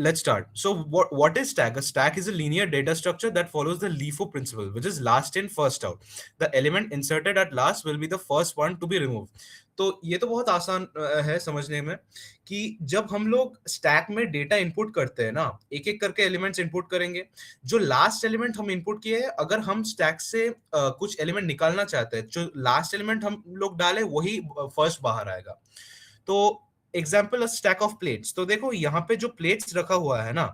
let's start. So what is stack? A stack is a linear data structure that follows the LIFO principle, which is last in first out. The element inserted at last will be the first one to be removed. तो ये तो बहुत आसान है समझने में कि जब हम लोग स्टैक में डेटा इनपुट करते हैं ना, एक एक करके एलिमेंट्स इनपुट करेंगे, जो लास्ट एलिमेंट हम इनपुट किए हैं, अगर हम स्टैक से कुछ एलिमेंट निकालना चाहते हैं, जो लास्ट एलिमेंट हम लोग डाले वही फर्स्ट बाहर आएगा. तो एग्जाम्पल स्टैक ऑफ प्लेट्स. तो देखो यहाँ पे जो प्लेट्स रखा हुआ है ना,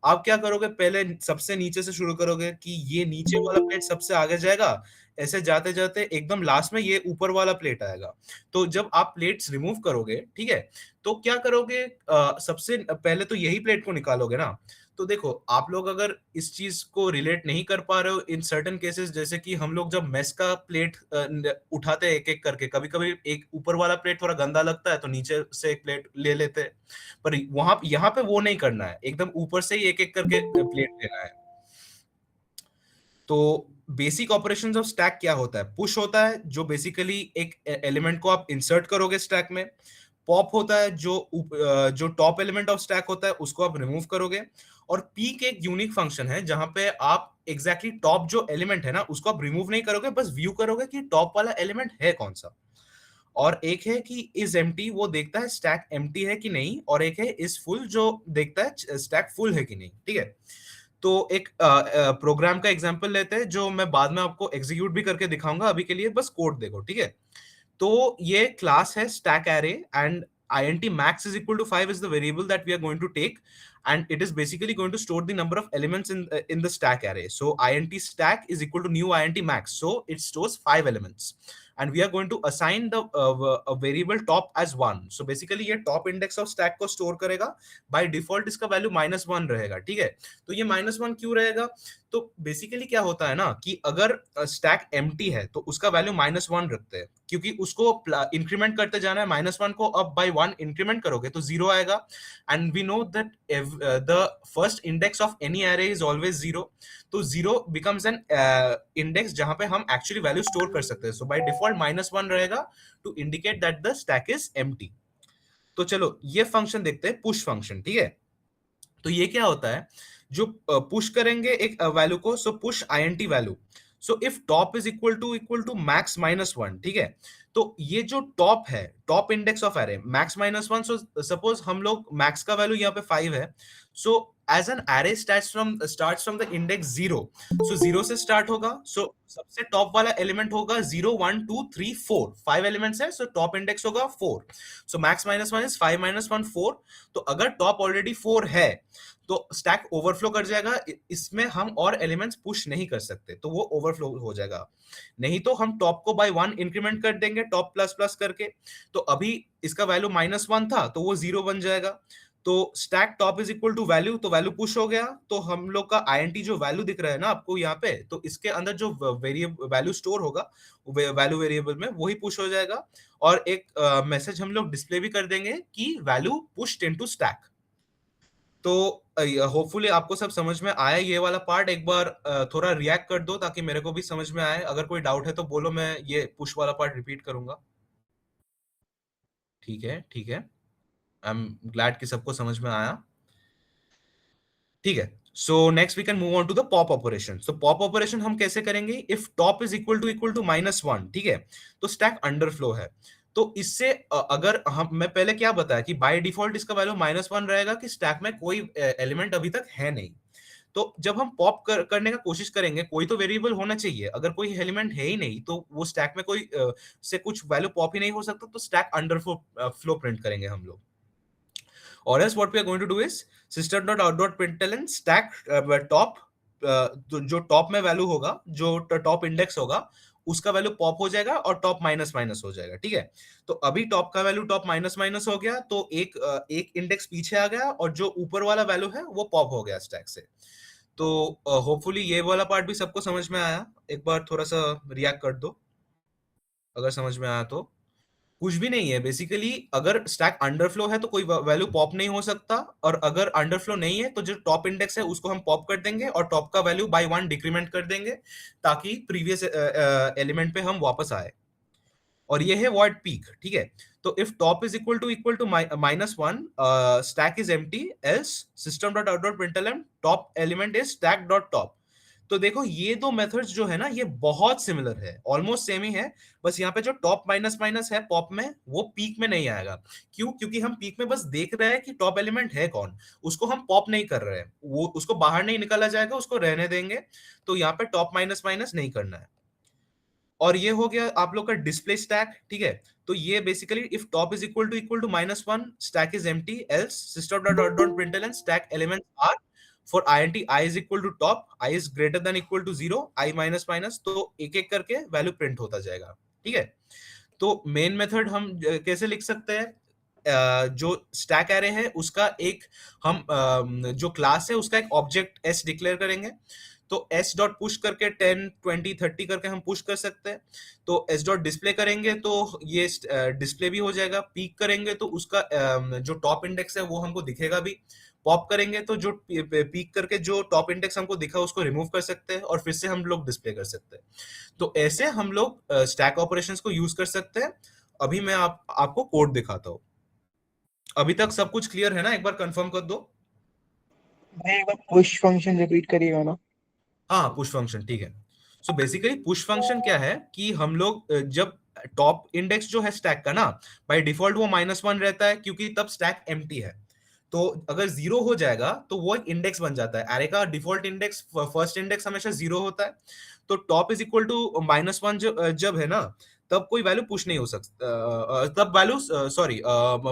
आप क्या करोगे, पहले सबसे नीचे से शुरू करोगे कि ये नीचे वाला प्लेट सबसे आगे जाएगा, ऐसे जाते जाते एकदम लास्ट में ये ऊपर वाला प्लेट आएगा. तो जब आप प्लेट्स रिमूव करोगे, ठीक है, तो क्या करोगे, सबसे पहले तो यही प्लेट को निकालोगे ना. तो देखो आप लोग अगर इस चीज को रिलेट नहीं कर पा रहे हो इन सर्टेन केसेस, जैसे कि हम लोग जब मेस का प्लेट उठाते हैं एक एक करके, कभी कभी एक ऊपर वाला प्लेट थोड़ा गंदा लगता है तो नीचे से एक प्लेट ले लेते हैं, पर वहां यहाँ पे वो नहीं करना है, एकदम ऊपर से ही एक एक करके प्लेट लेना है. तो बेसिक ऑपरेशंस ऑफ स्टैक क्या होता है? पुश होता है जो बेसिकली एक एलिमेंट को आप इंसर्ट करोगे स्टैक में. पॉप होता है जो टॉप एलिमेंट ऑफ स्टैक होता है उसको आप रिमूव करोगे. और पीक एक यूनिक फंक्शन है जहां पे आप एग्जैक्टली टॉप जो एलिमेंट है ना उसको आप रिमूव नहीं करोगे, बस व्यू करोगे कि टॉप वाला एलिमेंट है कौन सा. और एक है कि इज एम्प्टी, वो देखता है स्टैक एम्प्टी है कि नहीं, और एक है इज फुल जो देखता है स्टैक फुल है कि नहीं. ठीक है, तो एक प्रोग्राम का एग्जांपल लेते हैं जो मैं बाद में आपको एग्जीक्यूट भी करके दिखाऊंगा, अभी के लिए बस कोड देखो. ठीक है, तो ये क्लास है stack array and int max is equal to 5 is the variable that we are going to take, and it is basically going to store the number of elements in the stack array. So int stack is equal to new int max, so it stores 5 elements and we are going to assign the a variable top as 1. So basically ये top index of stack को store करेगा. by default इसका value -1 रहेगा. ठीक है, तो ये -1 क्यों रहेगा? तो बेसिकली क्या होता है ना कि अगर स्टैक एम्प्टी है तो उसका वैल्यू -1 रखते हैं, क्योंकि उसको इंक्रीमेंट करते जाना है. -1 को अब बाय 1 इंक्रीमेंट करोगे तो 0 आएगा. And we know that the first index of any array is always 0. तो 0 बिकम्स एन इंडेक्स जहां पे हम एक्चुअली वैल्यू स्टोर कर सकते हैं. सो बाय डिफॉल्ट -1 रहेगा to indicate that the stack is empty. तो चलो ये फंक्शन देखते हैं, पुश फंक्शन. ठीक है, तो ये क्या होता है, जो पुश करेंगे एक वैल्यू को, so push int value. So if top is equal to max -1. ठीक है, तो ये जो टॉप है, top index of array max -1. So suppose हम लोग मैक्स का वैल्यू यहाँ पे 5 है. So as an array starts from the index 0. So 0 से स्टार्ट होगा. सो सबसे टॉप वाला एलिमेंट होगा 0 1 2 3 4, 5 एलिमेंट्स है. सो टॉप इंडेक्स होगा 4. सो मैक्स -1 इज 5 -1 4. तो अगर टॉप ऑलरेडी 4 है तो स्टैक ओवरफ्लो कर जाएगा. इसमें हम और एलिमेंट्स पुश नहीं कर सकते, तो वो ओवरफ्लो हो जाएगा. नहीं तो हम टॉप को बाय 1 इंक्रीमेंट कर देंगे, टॉप प्लस प्लस करके. तो अभी इसका वैल्यू -1 था तो वो 0 बन जाएगा. तो stack top is equal to value, तो वैल्यू पुश हो गया. तो हम लोग का int जो वैल्यू दिख रहा है ना आपको यहाँ पे, तो इसके अंदर जो वैल्यू स्टोर होगा वैल्यू वेरिएबल में, वही पुश हो जाएगा. और एक मैसेज हम लोग डिस्प्ले भी कर देंगे कि वैल्यू पुश्ड इनटू स्टैक. तो होपफुली आपको सब समझ में आया ये वाला पार्ट. एक बार थोड़ा रिएक्ट कर दो ताकि मेरे को भी समझ में आए. अगर कोई डाउट है तो बोलो, मैं ये पुश वाला पार्ट रिपीट करूंगा. ठीक है, ठीक है, आई एम ग्लैड कि सबको समझ में आया. ठीक है, so next we can move on to the pop operation. तो पॉप ऑपरेशन हम कैसे करेंगे? If top is equal to -1. ठीक है, तो स्टैक अंडरफ्लो है. तो इससे अगर हम, मैं पहले क्या बताया कि बाय डिफॉल्ट इसका वैल्यू -1 रहेगा कि स्टैक में कोई एलिमेंट अभी तक है नहीं. तो जब हम पॉप करने का कोशिश करेंगे, कोई तो वेरिएबल होना चाहिए. अगर कोई एलिमेंट है ही नहीं तो वो स्टैक में कोई से कुछ वैल्यू पॉप ही नहीं हो सकता. तो स्टैक अंडरफ्लो प्रिंट करेंगे हम लोग. Or else what we are going to do is system.out.println stack top, जो टॉप में वैल्यू होगा, जो टॉप इंडेक्स होगा, उसका वैल्यू पॉप हो जाएगा और टॉप माइनस माइनस हो जाएगा. ठीक है, तो अभी टॉप का वैल्यू टॉप माइनस माइनस हो गया, तो एक इंडेक्स पीछे आ गया और जो ऊपर वाला वैल्यू है वो पॉप हो गया स्टैक से. तो होपफुली ये वाला पार्ट भी सबको समझ में आया. एक बार थोड़ा सा रिएक्ट कर दो अगर समझ में आया तो. कुछ भी नहीं है बेसिकली. अगर स्टैक अंडरफ्लो है तो कोई वैल्यू पॉप नहीं हो सकता, और अगर अंडरफ्लो नहीं है तो जो टॉप इंडेक्स है उसको हम पॉप कर देंगे और टॉप का वैल्यू बाय 1 डिक्रीमेंट कर देंगे ताकि प्रीवियस एलिमेंट पे हम वापस आए. और ये है वॉइड पीक, ठीक है। तो if top is equal to -1, stack is empty, else system dot out dot println top element is stack dot top. तो देखो ये दो मेथड्स जो है ना ये बहुत सिमिलर है, ऑलमोस्ट सेम ही है। बस यहाँ पे जो टॉप माइनस माइनस है पॉप में, वो पीक में नहीं आएगा। क्यों? क्योंकि हम पीक में बस देख रहे हैं कि टॉप एलिमेंट है कौन, उसको हम पॉप नहीं कर रहे हैं, वो उसको बाहर नहीं निकाला जाएगा, उसको रहने देंगे। तो यहाँ पे टॉप माइनस माइनस नहीं करना है। और ये हो गया आप लोग का डिस्प्ले स्टैक, ठीक है। तो ये basically if top is equal to -1, stack is empty, else system dot dot println stack elements are for int I is equal to top, I is greater than equal to 0, I minus minus, तो एक एक करके value print होता जाएगा, ठीक है। तो main method हम कैसे लिख सकते हैं? जो स्टैक एरे है उसका एक हम जो क्लास है उसका एक ऑब्जेक्ट s डिक्लेयर करेंगे। तो s डॉट पुश करके 10 20 30 करके हम पुश कर सकते हैं। तो s डॉट डिस्प्ले करेंगे तो ये डिस्प्ले भी हो जाएगा। पीक करेंगे तो उसका जो टॉप इंडेक्स है वो हमको दिखेगा भी। पॉप करेंगे तो जो पीक करके जो टॉप इंडेक्स हमको दिखा उसको रिमूव कर सकते हैं और फिर से हम लोग डिस्प्ले कर सकते हैं। तो ऐसे हम लोग स्टैक ऑपरेशंस को यूज कर सकते हैं। अभी मैं आपको कोड दिखाता हूँ। अभी तक सब कुछ क्लियर है ना? एक बार कंफर्म कर दो। भाई एक बार पुश फंक्शन रिपीट करिएगा ना। हाँ, पुश फंक्शन, ठीक है। सो बेसिकली पुश फंक्शन क्या है कि हम लोग जब टॉप इंडेक्स जो है स्टैक का ना, बाय डिफॉल्ट वो -1 रहता है क्योंकि तब स्टैक एम्प्टी है। तो अगर 0 हो जाएगा तो वो एक इंडेक्स बन जाता है। एरे का डिफॉल्ट इंडेक्स, फर्स्ट इंडेक्स हमेशा 0 होता है। तो टॉप इज इक्वल टू -1 जब है ना, तब कोई वैल्यू पुश नहीं हो सकता, तब वैल्यू सॉरी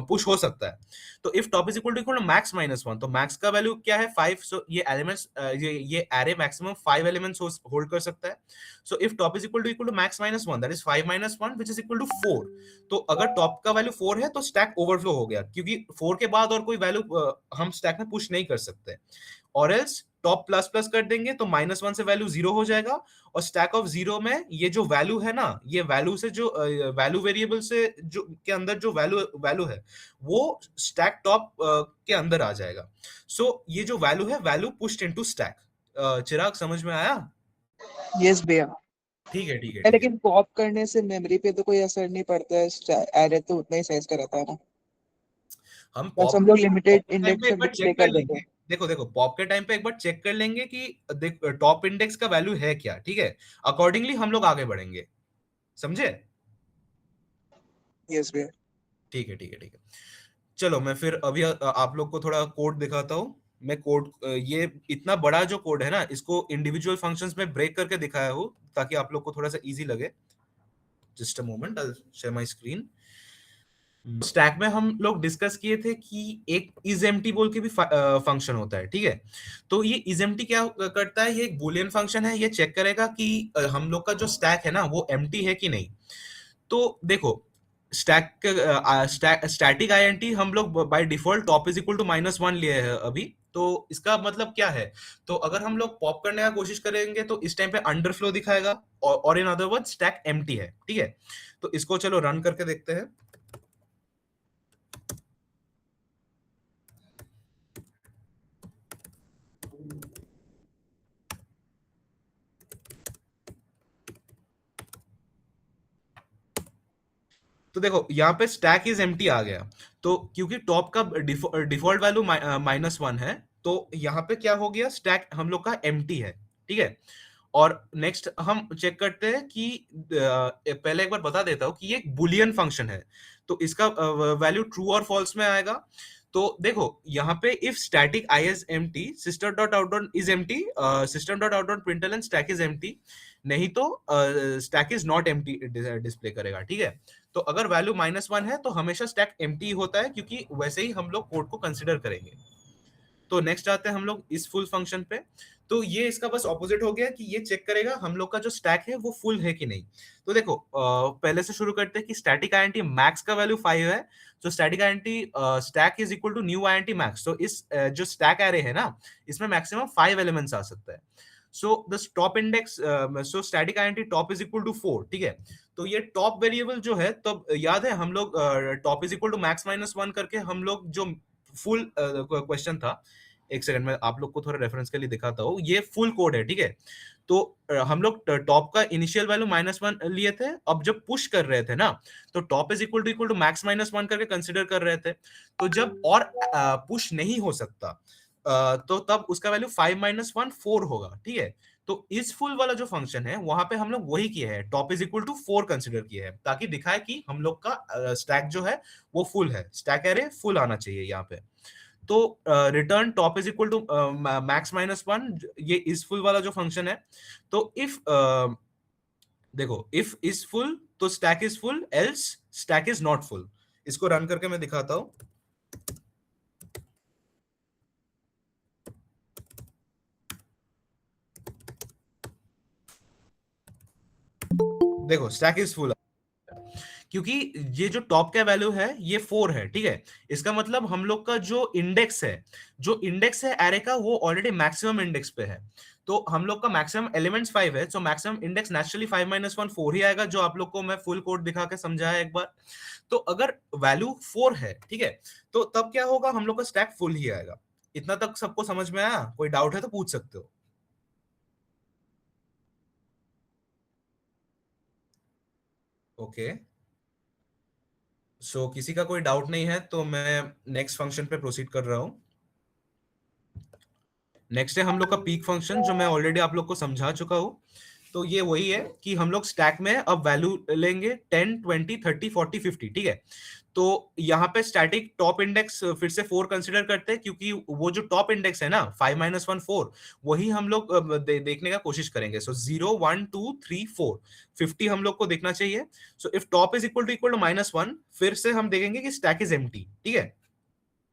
पुश हो सकता है। तो if top is equal to max -1, तो मैक्स का वैल्यू क्या है? 5। सो ये एलिमेंट्स, ये एरे मैक्सिमम 5 एलिमेंट्स होल्ड कर सकता है। So if top is equal to max -1, that is 5 -1 which is equal to 4। तो अगर टॉप का वैल्यू 4 है तो स्टैक ओवरफ्लो हो गया, क्योंकि 4 के बाद और कोई वैल्यू हम स्टैक में पुश नहीं कर सकते। और एल्स टॉप प्लस प्लस कर देंगे तो -1 से वैल्यू 0 हो जाएगा। और स्टैक ऑफ 0 में ये जो वैल्यू है ना, ये वैल्यू से जो वैल्यू वेरिएबल से जो के अंदर जो वैल्यू वैल्यू है वो स्टैक टॉप के अंदर आ जाएगा। सो ये जो वैल्यू है, वैल्यू पुश्ड इनटू स्टैक। चिराग, समझ में आया? यस भैया। ठीक है, ठीक है, ठीक है। लेकिन पॉप करने से मेमोरी पे तो कोई असर नहीं पड़ता है, एरे तो उतना ही साइज का रहता है ना। हम बस पॉप हम लोग पॉप लिमिटेड के टाइम इंडेक्स पे एक तक बार डिस्प्ले चेक कर कर देते लेंगे। हैं। देखो देखो, पॉप के टाइम पे एक बार चेक कर लेंगे कि देख टॉप इंडेक्स का वैल्यू है क्या, ठीक है। अकॉर्डिंगली हम लोग आगे बढ़ेंगे, समझे? यस भैया। ठीक है, ठीक है, ठीक है। चलो मैं फिर अभी आप लोग को थोड़ा कोड दिखाता हूँ। मैं कोड, ये इतना बड़ा जो कोड है ना, इसको इंडिविजुअल फंक्शंस में ब्रेक करके दिखाया हूँ ताकि आप लोग को थोड़ा सा इजी लगे। Just a moment, I share my screen. Stack में हम लोग डिस्कस किए थे कि एक इज एम्प्टी बोल के भी फंक्शन होता है, ठीक है। तो ये इज एम्प्टी क्या करता है? ये एक बूलियन फंक्शन है। ये चेक करेगा कि हम लोग का जो स्टैक है ना वो एम्प्टी है कि नहीं। तो देखो, स्टैटिक आईएनटी हम लोग by default top is equal to -1 लिए हैं अभी। तो इसका मतलब क्या है? तो अगर हम लोग पॉप करने का कोशिश करेंगे तो इस टाइम पे अंडरफ्लो दिखाएगा, और in other word stack empty है, ठीक है। तो इसको चलो रन करके देखते हैं। तो देखो यहाँ पे स्टैक इज एम्प्टी आ गया। तो क्योंकि टॉप का डिफॉल्ट वैल्यू -1 है, तो यहाँ पे क्या हो गया? स्टैक हम लोग का एम्प्टी है, ठीक है। और नेक्स्ट हम चेक करते हैं कि पहले एक बार बता देता हूँ कि ये एक बुलियन फंक्शन है। तो इसका वैल्यू ट्रू और फॉल्स में आएगा। तो देखो यहाँ पे if static I is empty, system dot out dot is empty, system dot out dot println stack is empty, नहीं तो stack is not empty display करेगा, ठीक है। तो अगर वैल्यू -1 है तो हमेशा स्टैक एम्प्टी होता है, क्योंकि वैसे ही हम लोग कोड को कंसिडर करेंगे। तो नेक्स्ट आते हैं हम लोग इस फुल फंक्शन पे। तो ये इसका बस ऑपोजिट हो गया कि ये चेक करेगा हम लोग का जो स्टैक है वो फुल है कि नहीं। तो देखो पहले से शुरू करते हैं कि स्टैटिक आईएनटी मैक्स का वैल्यू 5 है। तो static INT stack is equal to new INT max. तो इस जो स्टैक एरे है ना, इसमें मैक्सिमम 5 एलिमेंट्स आ सकता है। So the top index, so static INT top is equal to 4, ठीक है। तो ये टॉप वेरिएबल जो है, तब याद है हम लोग top is equal to max -1 करके हम लोग जो फुल क्वेश्चन था, एक सेकंड में आप लोग को थोड़ा रेफरेंस के लिए दिखाता हूँ। ये फुल कोड है, ठीक है। तो हम लोग टॉप का इनिशियल वैल्यू -1 लिए थे, अब जब पुश कर रहे थे ना, तो top is equal to max -1 करके कंसिडर कर रहे थे। तो जब और पुश नहीं हो सकता, तो तब उसका वैल्यू 5 -1 4 होगा, ठीक है। तो इस फुल वाला जो फंक्शन है, वहां पे हम लोग वही किए हैं, top is equal to 4 consider किए हैं, ताकि दिखाए कि हम लोग का स्टैक जो है वो फुल है, स्टैक एरे फुल आना चाहिए यहाँ पे। तो return top is equal to max -1, ये इज फुल वाला जो फंक्शन है। तो इफ देखो, इफ इज फुल तो stack is full, else stack is not full. इसको रन करके मैं दिखाता हूं। देखो, स्टैक इज फुल, क्योंकि ये जो टॉप का वैल्यू है ये 4 है, ठीक है। इसका मतलब हम लोग का जो इंडेक्स है एरे का, वो ऑलरेडी मैक्सिमम इंडेक्स पे है। तो हम लोग का मैक्सिमम एलिमेंट्स 5 है, सो मैक्सिमम इंडेक्स नेचुरली 5 -1 4 ही आएगा, जो आप लोग को मैं फुल कोड दिखा के समझाया एक बार। तो अगर वैल्यू 4 है, ठीक है, तो तब क्या होगा, हम लोग का स्टैक फुल ही आएगा। इतना तक सबको समझ में आया? कोई डाउट है तो पूछ सकते हो। ओके, सो किसी का कोई डाउट नहीं है तो मैं नेक्स्ट फंक्शन पे प्रोसीड कर रहा हूं। नेक्स्ट है हम लोग का पीक फंक्शन, जो मैं ऑलरेडी आप लोग को समझा चुका हूं। तो ये वही है कि हम लोग स्टैक में अब वैल्यू लेंगे 10 20 30 40 50, ठीक है। तो यहाँ पे स्टैटिक टॉप इंडेक्स फिर से 4 कंसिडर करते हैं, क्योंकि वो जो टॉप इंडेक्स है ना 5 -1 4, वही हम लोग देखने का कोशिश करेंगे। सो 0 1 2 3 4 50 हम लोग को देखना चाहिए। So if top is equal to -1, फिर से हम देखेंगे कि स्टैक इज एम्प्टी, ठीक है।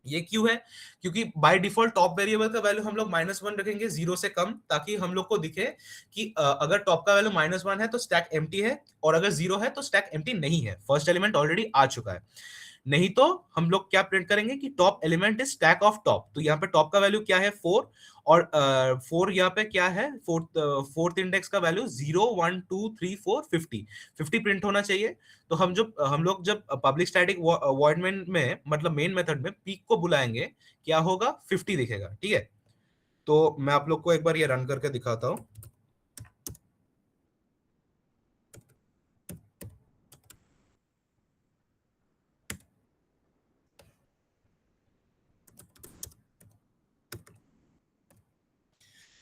ये क्यों है? क्योंकि बाय डिफॉल्ट टॉप वेरिएबल का वैल्यू हम लोग -1 रखेंगे, 0 से कम, ताकि हम लोग को दिखे कि अगर टॉप का वैल्यू -1 है तो स्टैक एम्प्टी है, और अगर 0 है तो स्टैक एम्प्टी नहीं है, फर्स्ट एलिमेंट ऑलरेडी आ चुका है। नहीं तो हम लोग क्या प्रिंट करेंगे कि top element is stack of top. तो यहाँ पे टॉप का वैल्यू क्या है, 4, और 4 यहाँ पे क्या है, फोर्थ इंडेक्स का वैल्यू 0 1 2 3 4 50 50 प्रिंट होना चाहिए। तो हम लोग जब पब्लिक स्टैटिक वॉइड में मतलब मेन मेथड में पीक को बुलाएंगे, क्या होगा, 50 दिखेगा, ठीक है। तो मैं आप लोग को एक बार ये रन करके दिखाता हूँ।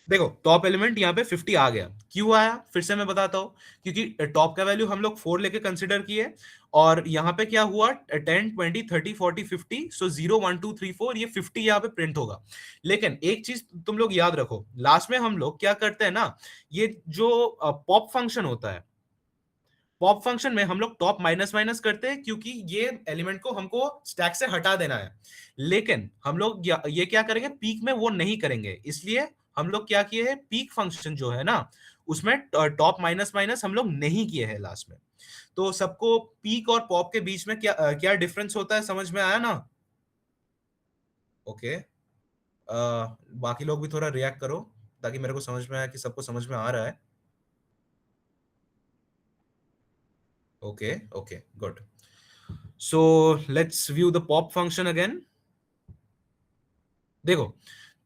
देखो, टॉप एलिमेंट यहाँ पे 50 आ गया। क्यों आया, फिर से मैं बताता हूँ। क्योंकि टॉप का वैल्यू हम लोग 4 लेके कंसिडर किए, और यहाँ पे क्या हुआ, 10 20 30 40 50, सो 0 1 2 3 4, ये 50 यहाँ पे प्रिंट होगा। लेकिन एक चीज तुम लोग याद रखो, लास्ट में हम लोग क्या करते हैं ना, ये जो पॉप फंक्शन होता है, पॉप फंक्शन में हम लोग टॉप माइनस माइनस करते हैं, क्योंकि ये एलिमेंट को हमको स्टैक से हटा देना है। लेकिन हम लोग ये क्या करेंगे, पीक में वो नहीं करेंगे, इसलिए हम लोग क्या किए हैं, पीक फंक्शन जो है ना, उसमें टॉप माइनस माइनस हम लोग नहीं किए हैं लास्ट में। तो सबको पीक और पॉप के बीच में क्या डिफरेंस होता है, समझ में आया ना? ओके, बाकी लोग भी थोड़ा रिएक्ट करो, ताकि मेरे को समझ में आया कि सबको समझ में आ रहा है। Okay okay, good. So let's view the pop function again. देखो,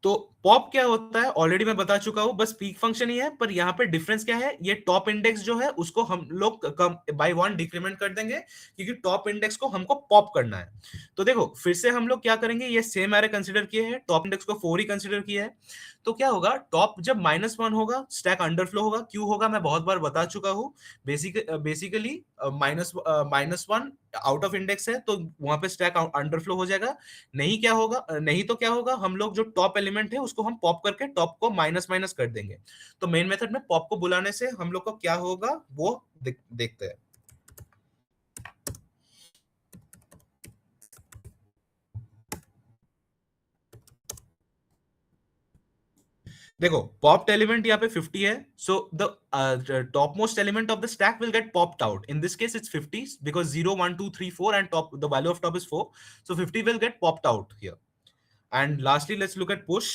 तो पॉप क्या होता है ऑलरेडी मैं बता चुका हूं, बस पीक फंक्शन ही है, पर यहाँ पे डिफरेंस क्या है, ये टॉप इंडेक्स जो है उसको हम लोग कम बाय 1 डिक्रीमेंट कर देंगे, क्योंकि टॉप इंडेक्स को हमको पॉप करना है। तो देखो, फिर से हम लोग क्या करेंगे, ये सेम एरे कंसीडर किए हैं, टॉप इंडेक्स को 4 ही कंसीडर किया है। तो क्या होगा, टॉप जब -1 होगा, स्टैक अंडरफ्लो होगा। क्यों होगा, मैं बहुत बार बता चुका हूँ। बेसिकली -1 आउट ऑफ इंडेक्स है, तो वहां पे स्टैक अंडरफ्लो हो जाएगा। नहीं क्या होगा, नहीं तो क्या होगा, हम लोग जो टॉप एलिमेंट है उसको हम पॉप करके टॉप को माइनस माइनस कर देंगे। तो मेन मेथड में पॉप को बुलाने से हम लोग को क्या होगा, वो देखते हैं। देखो, पॉप्ड एलिमेंट यहाँ पे 50 है, so the top most element of the stack will get popped out. In this case it's 50 because 0 1 2 3 4 and top the value of top is 4, so 50 will get popped out here. And lastly let's look at push.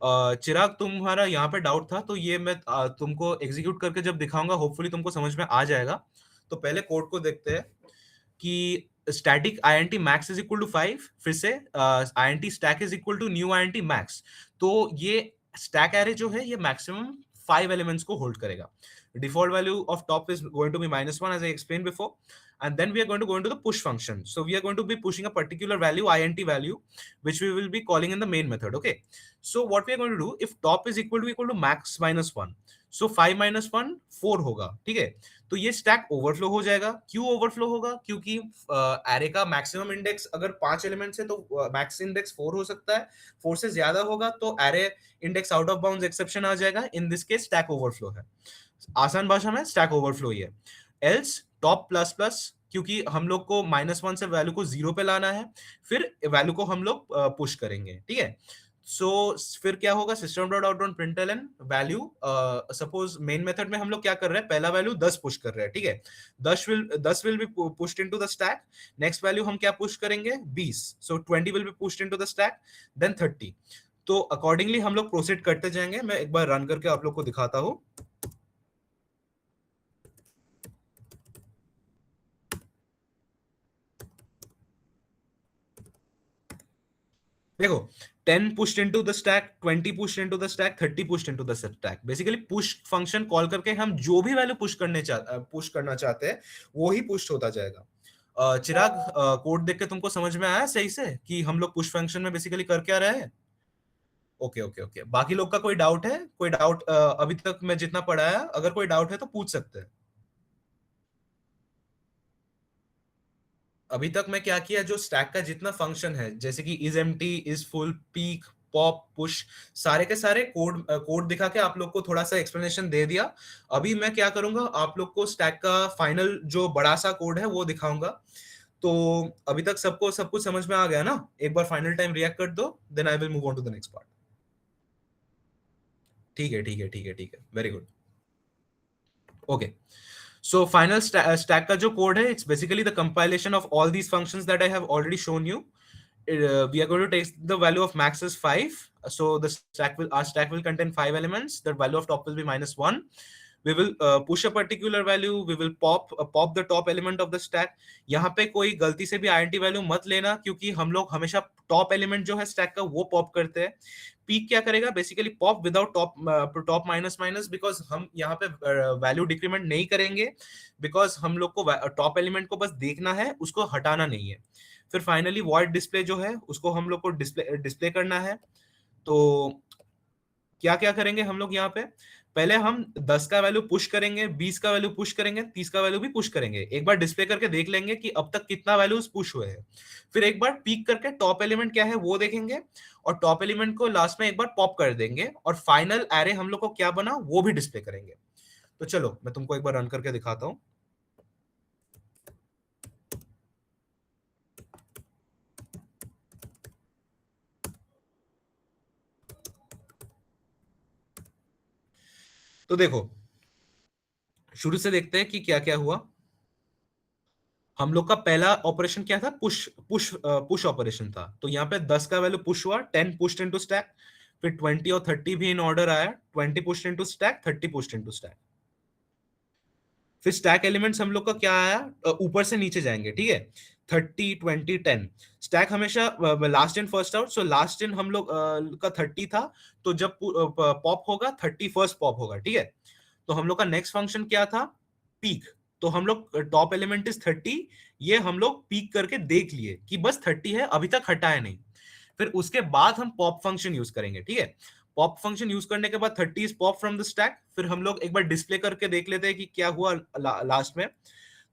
Chirag, तुम्हारा यहाँ पे doubt था, तो ये मैं तुमको execute करके जब दिखाऊंगा, होपफुली तुमको समझ में आ जाएगा। तो पहले कोड को देखते हैं कि static INT max is equal to 5, फिर से INT stack is equal to new INT max। तो ये स्टैक एरे जो है ये मैक्सिमम 5 एलिमेंट्स को होल्ड करेगा. Default value of top is going to be -1 as I explained before, and then we are going to go into the push function. So we are going to be pushing a particular value, int value, which we will be calling in the main method. Okay, so what we are going to do, if top is equal to max -1, so 5 - 1 4 होगा. ठीक है, तो ये stack overflow हो जाएगा. क्यों overflow होगा? क्योंकि एरे का मैक्सिमम इंडेक्स अगर 5 एलिमेंट्स है तो मैक्स इंडेक्स 4 हो सकता है. 4 से ज्यादा होगा तो array index out of bounds exception आ जाएगा. In this case stack overflow है. आसान भाषा में स्टैक ओवरफ्लो ही है. एल्स टॉप प्लस प्लस, क्योंकि हम लोग को -1 से वैल्यू को 0 पे लाना है, फिर वैल्यू को हम लोग पुश करेंगे. ठीक है, सो फिर क्या होगा, system dot out dot println value, suppose main method में हम लोग क्या कर रहे हैं, पहला वैल्यू 10 पुश कर रहे हैं. ठीक है, 10 will be pushed into the stack. Next value हम क्या पुश करेंगे, 20. So 20 will be pushed into the stack, then 30. तो अकॉर्डिंगली हम लोग प्रोसीड करते जाएंगे. मैं एक बार रन करके आप लोग को दिखाता हूं. देखो, 10 pushed into the stack, 20 pushed into the stack, 30 pushed into the stack. Basically push function call करके हम जो भी वैल्यू पुश करना चाहते हैं वो ही पुश होता जाएगा. चिराग, कोड देख के तुमको समझ में आया सही से कि हम लोग पुश फंक्शन में बेसिकली कर क्या रहे हैं? Okay okay okay. बाकी लोग का कोई डाउट है? कोई डाउट अभी तक मैं जितना पढ़ाया, अगर कोई डाउट है तो पूछ सकते हैं. अभी तक मैं क्या किया, जो स्टैक का जितना फंक्शन है, जैसे कि is empty, is full, peak, pop, push, सारे के सारे कोड दिखा के आप लोग को थोड़ा सा एक्सप्लेनेशन दे दिया. अभी मैं क्या करूंगा, आप लोग को स्टैक का फाइनल जो बड़ा सा कोड है वो दिखाऊंगा. तो अभी तक सबको सब कुछ समझ में आ गया ना? एक बार फाइनल टाइम रिएक्ट कर दो, then I will move on to the next part. ठीक है ठीक है ठीक है ठीक है, very good. Okay, so final stack का जो code है, it's basically the compilation of all these functions that I have already shown you. We are going to take the value of max is 5, so our stack will contain 5 elements. The value of top will be -1. We will push a particular value. We will pop the top element of the stack. यहाँ पे कोई गलती से भी int value मत लेना, क्योंकि हम लोग हमेशा टॉप एलिमेंट जो है स्टैक का वो पॉप करते हैं. पीक क्या करेगा, basically pop without top minus minus, because हम यहाँ पे वैल्यू डिक्रीमेंट नहीं करेंगे, बिकॉज हम लोग को टॉप एलिमेंट को बस देखना है, उसको हटाना नहीं है. फिर फाइनली वॉइड डिस्प्ले जो है उसको हम लोग को डिस्प्ले करना है. तो क्या क्या करेंगे हम लोग यहाँ पे, पहले हम 10 का वैल्यू पुश करेंगे, 20 का वैल्यू पुश करेंगे, 30 का वैल्यू भी पुश करेंगे. एक बार डिस्प्ले करके देख लेंगे कि अब तक कितना वैल्यूज पुश हुए हैं. फिर एक बार पीक करके टॉप एलिमेंट क्या है वो देखेंगे, और टॉप एलिमेंट को लास्ट में एक बार पॉप कर देंगे, और फाइनल एरे हम लोग को क्या बना वो भी डिस्प्ले करेंगे. तो चलो मैं तुमको एक बार रन करके दिखाता हूं. तो देखो, शुरू से देखते हैं कि क्या क्या हुआ. हम लोग का पहला ऑपरेशन क्या था, पुश ऑपरेशन था. तो यहाँ पे 10 का वैल्यू पुश हुआ, 10 पुश्ड इनटू स्टैक. फिर 20 और 30 भी इन ऑर्डर आया, 20 pushed into stack, 30 pushed into stack. फिर स्टैक एलिमेंट्स हम लोग का क्या आया, ऊपर से नीचे जाएंगे. ठीक है, 30, 20, 10. स्टैक हमेशा last in first out, so last in हम लोग का 30 था, तो जब पॉप होगा 30 फर्स्ट पॉप होगा. ठीक है, तो हम लोग का नेक्स्ट फंक्शन क्या था, पीक. तो हम लोग टॉप एलिमेंट इज 30, ये हम लोग पीक करके देख लिए कि बस 30 है, अभी तक हटाया नहीं. फिर उसके बाद हम पॉप फंक्शन यूज करेंगे. ठीक है, पॉप फंक्शन यूज करने के बाद 30 is pop from the stack. फिर हम लोग एक बार डिस्प्ले करके देख लेते हैं कि क्या हुआ लास्ट में.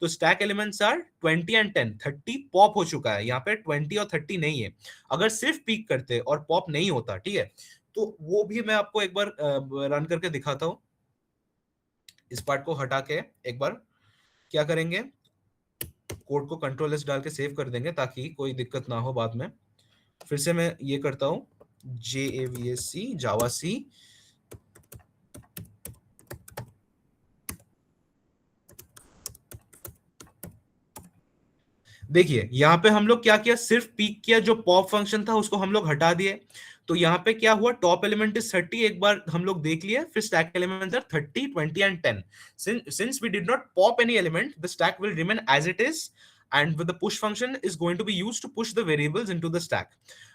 तो stack elements are 20 and 10. 30 pop हो चुका है, यहाँ पे 20 और 30 नहीं है. अगर सिर्फ पीक करते और पॉप नहीं होता, ठीक है, तो वो भी मैं आपको एक बार रन करके दिखाता हूँ. इस पार्ट को हटा के एक बार क्या करेंगे, कोड को कंट्रोल एस डाल के सेव कर देंगे ताकि कोई दिक्कत ना हो बाद में. फिर से मैं ये करता हूं, JAVSC जावा सी. देखिए यहाँ पे हम लोग क्या किया, सिर्फ पीक किया, जो पॉप फंक्शन था उसको हम लोग हटा दिए. तो यहाँ पे क्या हुआ, टॉप एलिमेंट इज 30 एक बार हम लोग देख लिए. फिर stack elements are 30, 20 and 10. Since we did not pop any element, the stack will remain as it is, and with the push function is going to be used to push the variables into the stack,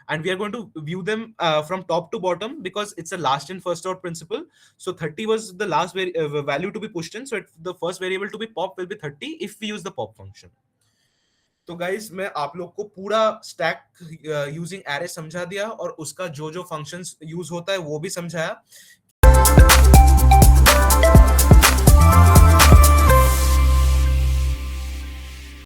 and we are going to view them from top to bottom because it's a last in first out principle. So 30 was the last value to be pushed in, so the first variable to be popped will be 30 if we use the pop function. तो guys मैं आप लोग को पूरा stack using array समझा दिया और उसका जो जो फंक्शंस यूज होता है वो भी समझाया.